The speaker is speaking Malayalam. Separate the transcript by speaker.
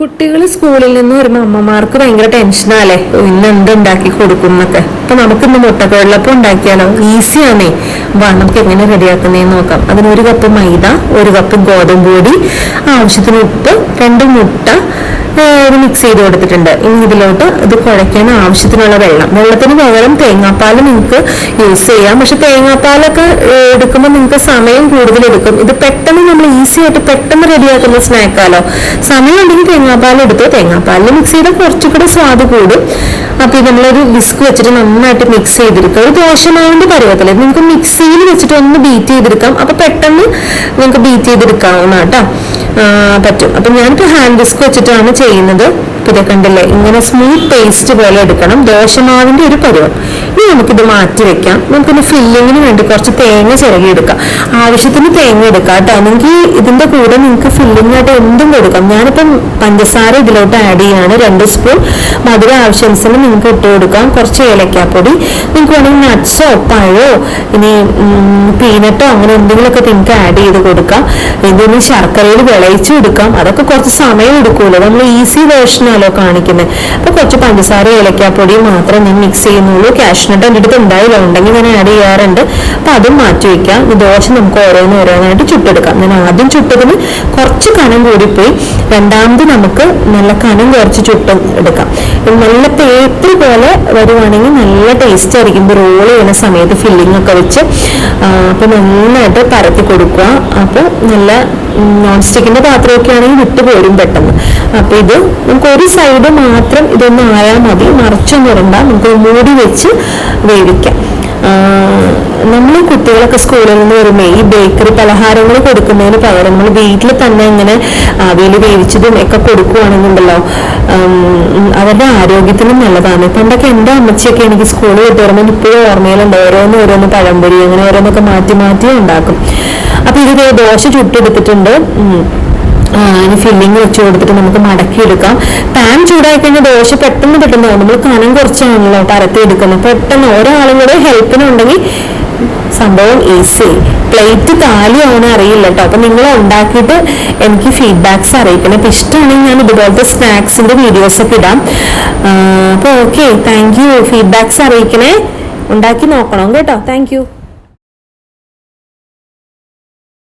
Speaker 1: കുട്ടികൾ സ്കൂളിൽ നിന്ന് വരുമ്പോൾ അമ്മമാർക്ക് ഭയങ്കര ടെൻഷനാല്ലേ, ഇന്ന് എന്തുണ്ടാക്കി കൊടുക്കും എന്നൊക്കെ. അപ്പൊ നമുക്കിന്ന് മുട്ടക്കടലപ്പം ഉണ്ടാക്കിയാലോ? ഈസിയാണേ. വാ നമുക്ക് എങ്ങനെ റെഡിയാക്കുന്നതെന്ന് നോക്കാം. അതിന് 1 കപ്പ് മൈദ, 1 കപ്പ് ഗോതമ്പ് പൊടി, ആവശ്യത്തിന് ഉപ്പ്, 2 മുട്ട മിക്സ് ചെയ്ത് കൊടുത്തിട്ടുണ്ട്. ഇനി ഇതിലോട്ട് ഇത് കുഴയ്ക്കാൻ ആവശ്യത്തിനുള്ള വെള്ളത്തിന് പകരം തേങ്ങാപ്പാൽ നിങ്ങൾക്ക് യൂസ് ചെയ്യാം. പക്ഷെ തേങ്ങാപ്പാലൊക്കെ എടുക്കുമ്പോൾ നിങ്ങൾക്ക് സമയം കൂടുതൽ എടുക്കും. ഇത് പെട്ടെന്ന് നമ്മൾ ഈസി ആയിട്ട് പെട്ടെന്ന് റെഡിയാക്കുന്ന സ്നാക്കാലോ. സമയം ഉണ്ടെങ്കിൽ തേങ്ങാപ്പാൽ എടുത്തോ. തേങ്ങാപ്പാലിൽ മിക്സ് ചെയ്താൽ കുറച്ചുകൂടെ സ്വാദ് കൂടും. അപ്പൊ നമ്മളൊരു വിസ്ക് വെച്ചിട്ട് നന്നായിട്ട് മിക്സ് ചെയ്തെടുക്കുക. ഒരു ദോശമാവിന്റെ പരുവത്തില് നിങ്ങൾക്ക് മിക്സിയിൽ വെച്ചിട്ട് ഒന്ന് ബീറ്റ് ചെയ്തെടുക്കാം. അപ്പൊ പെട്ടെന്ന് നിങ്ങൾക്ക് ബീറ്റ് ചെയ്തെടുക്കാവുന്ന കേട്ടോ പറ്റും. അപ്പൊ ഞാനിപ്പോ ഹാൻഡ് വിസ്ക് വെച്ചിട്ടാണ് ചെയ്യുന്നത്. ഇത് കണ്ടില്ലേ, ഇങ്ങനെ സ്മൂത്ത് പേസ്റ്റ് പോലെ എടുക്കണം. ദോശമാവിന്റെ ഒരു പരുവം. ഇനി നമുക്കിത് മാറ്റി വെക്കാം. നമുക്കൊന്ന് ഫില്ലിങ്ങിന് വേണ്ടി കുറച്ച് തേങ്ങ ചിരകി എടുക്കാം. ആവശ്യത്തിന് തേങ്ങ എടുക്കാം കേട്ടോ. നിങ്ങൾക്ക് ഇതിന്റെ കൂടെ നിങ്ങൾക്ക് ഫില്ലിംഗ് ആയിട്ട് എന്തും കൊടുക്കാം. ഞാനിപ്പം പഞ്ചസാര ഇതിലോട്ട് ആഡ് ചെയ്യാണ്. 2 സ്പൂൺ മധുര ആവശ്യാനുസരണം നിങ്ങൾക്ക് ഇട്ട് കൊടുക്കാം. കുറച്ച് ഏലക്കാപ്പൊടി, നിങ്ങൾക്ക് വേണമെങ്കിൽ നട്ട്സോ പഴോ ഇനി പീനട്ടോ അങ്ങനെ എന്തെങ്കിലുമൊക്കെ നിങ്ങൾക്ക് ആഡ് ചെയ്ത് കൊടുക്കാം. ഇതിന് ശർക്കരയിൽ വിളയിച്ച് എടുക്കാം. അതൊക്കെ കുറച്ച് സമയം എടുക്കുമല്ലോ. നമ്മൾ ഈസി വേർഷനാലോ കാണിക്കുന്നത്. അപ്പൊ കുറച്ച് പഞ്ചസാര ഏലക്കാപ്പൊടി മാത്രം ഞാൻ മിക്സ് ചെയ്യുന്നുള്ളൂ. കാഷ്നട്ട് എൻ്റെ അടുത്ത് ഉണ്ടായില്ല, ഉണ്ടെങ്കിൽ ഞാൻ ആഡ് ചെയ്യാറുണ്ട്. അപ്പൊ അതും മാറ്റി വെക്കാം. ഈ ദോശ നമുക്ക് ഓരോന്നായിട്ട് ചുട്ടെടുക്കാം. ഞാൻ ആദ്യം ചുട്ടതിന് കുറച്ച് കനം കൂടിപ്പോയി. രണ്ടാമത് നമുക്ക് നല്ല കനം കുറച്ച് ചുട്ട് എടുക്കാം. നല്ല പേപ്പർ പോലെ വരുവാണെങ്കിൽ നല്ല ടേസ്റ്റ് ആയിരിക്കും. റോൾ ചെയ്യുന്ന സമയത്ത് ഫില്ലിംഗ് ഒക്കെ വെച്ച് അപ്പൊ നന്നായിട്ട് പരത്തി കൊടുക്കുക. അപ്പൊ നല്ല നോൺ സ്റ്റിക്കിന്റെ പാത്രമൊക്കെ ആണെങ്കിൽ വിട്ടുപോരും പെട്ടെന്ന്. അപ്പൊ ഇത് നമുക്ക് ഒരു സൈഡ് മാത്രം ഇതൊന്നും ആയാൽ മതി. മറിച്ചൊന്നും ഇടണ്ട. നമുക്ക് മൂടി വെച്ച് വേവിക്കാം. നമ്മൾ കുട്ടികളൊക്കെ സ്കൂളിൽ നിന്ന് വരുമ്പോൾ ഈ ബേക്കറി പലഹാരങ്ങൾ കൊടുക്കുന്നതിന് പകരം നമ്മൾ വീട്ടിൽ തന്നെ ഇങ്ങനെ ആവിയിൽ വേവിച്ചതും ഒക്കെ കൊടുക്കുകയാണെന്നുണ്ടല്ലോ, അവരുടെ ആരോഗ്യത്തിനും നല്ലതാണ്. പണ്ടൊക്കെ എൻ്റെ അമ്മച്ചിയൊക്കെ എനിക്ക് സ്കൂളിൽ വിട്ട് വരുമ്പോൾ ഇപ്പോഴും ഓർമ്മയിലുണ്ട്. ഓരോന്ന് പഴംപൊരി അങ്ങനെ ഓരോന്നൊക്കെ മാറ്റി ഉണ്ടാക്കും. അപ്പൊ ഇത് ദോശ ചുട്ടെടുത്തിട്ടുണ്ട്. ഇനി ഫില്ലിങ് വെച്ച് കൊടുത്തിട്ട് നമുക്ക് മടക്കിയെടുക്കാം. പാൻ ചൂടായി കഴിഞ്ഞാൽ ദോശ പെട്ടെന്ന് നമ്മൾ കനം കുറച്ചാണല്ലോ പരത്തിയെടുക്കുന്നത്. പെട്ടെന്ന് ഒരാളും കൂടെ ഹെൽപ്പിനുണ്ടെങ്കിൽ സംഭവം ഈസി. പ്ലേറ്റ് കാലിയാവണ അറിയില്ല കേട്ടോ. അപ്പൊ നിങ്ങൾ ഉണ്ടാക്കിയിട്ട് എനിക്ക് ഫീഡ്ബാക്സ് അറിയിക്കണം. അപ്പൊ ഇഷ്ടമാണെങ്കിൽ ഞാൻ ഇതുപോലത്തെ സ്നാക്സിന്റെ വീഡിയോസ് ഒക്കെ ഇടാം. അപ്പൊ ഓക്കെ, താങ്ക് യു. ഫീഡ്ബാക്സ് അറിയിക്കണേ. ഉണ്ടാക്കി നോക്കണം കേട്ടോ. Thank you.